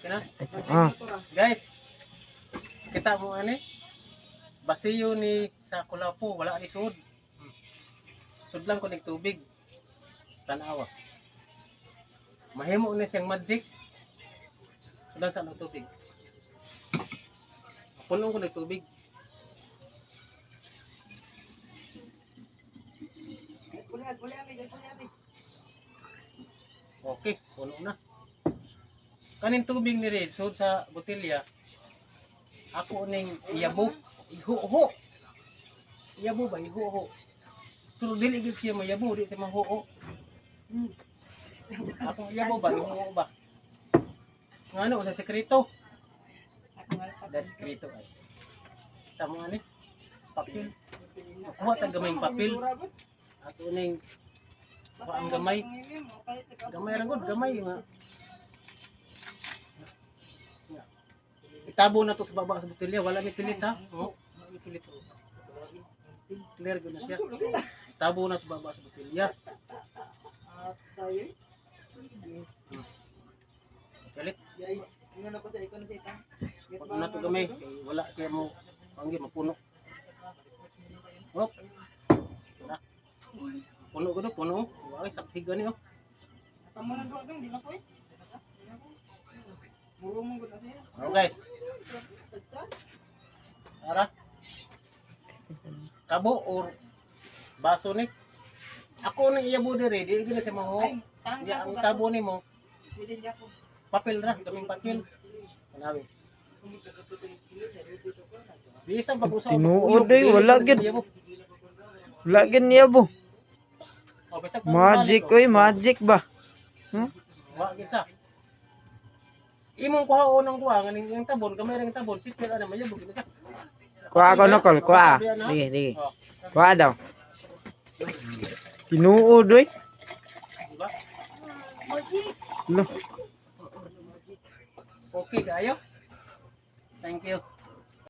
Kina? Ah. Guys, kita mo ani? Basiyo ni sa Kulapo, wala ni sud. Sud lang ko ning tubig. Tanawa. Mahimo na siyang magic. Sudan sa tubig. Puno ko ng tubig. Okay, puno na. Kanin tubig ni Red, sud sa botelya. Ako ning iyabo, iho-ho. Iyabo ba, iho-ho. Pero dili gid siya mayabo, di siya maho-ho. Ako iyabo ba, iho-ho ba? Ngano sa sekreto? Sa sekreto ay. Tamo ani? Papel. Kuha tag gamay papel. Ato ning kuha ang gamay. Gamay ra gud, gamay nga. Itabo na to sa baba sa botelya, wala ni pilit ha. Oh, wala ni pilit. Clear gud na siya. Itabo na sa baba sa botelya. Galit. Wag na to gamay, kay wala siya mo panggi mapuno. Hop. Puno gud, puno. Wa ay saksi gani oh. Oh guys. Ara. Kabo or baso ni. Ako nang iyabo dire, di na siya maho. Ya ang tabo nimo. Papel ra, kaming papel. Kanawi. Bisa pag-usaw. Tinuod day, wala gid. Wala gid niya bo. Magic oy, magic ba? Wa gid sa. Imong kuhaon ang kuha nganing yung tabon, kamay ring tabon, sipil ana mayabog gid sa. Kuha ko nokol, kuha. Sige, sige. Kuha daw. Tinuod oy. Diba? Lo. Okay kayo? Thank you.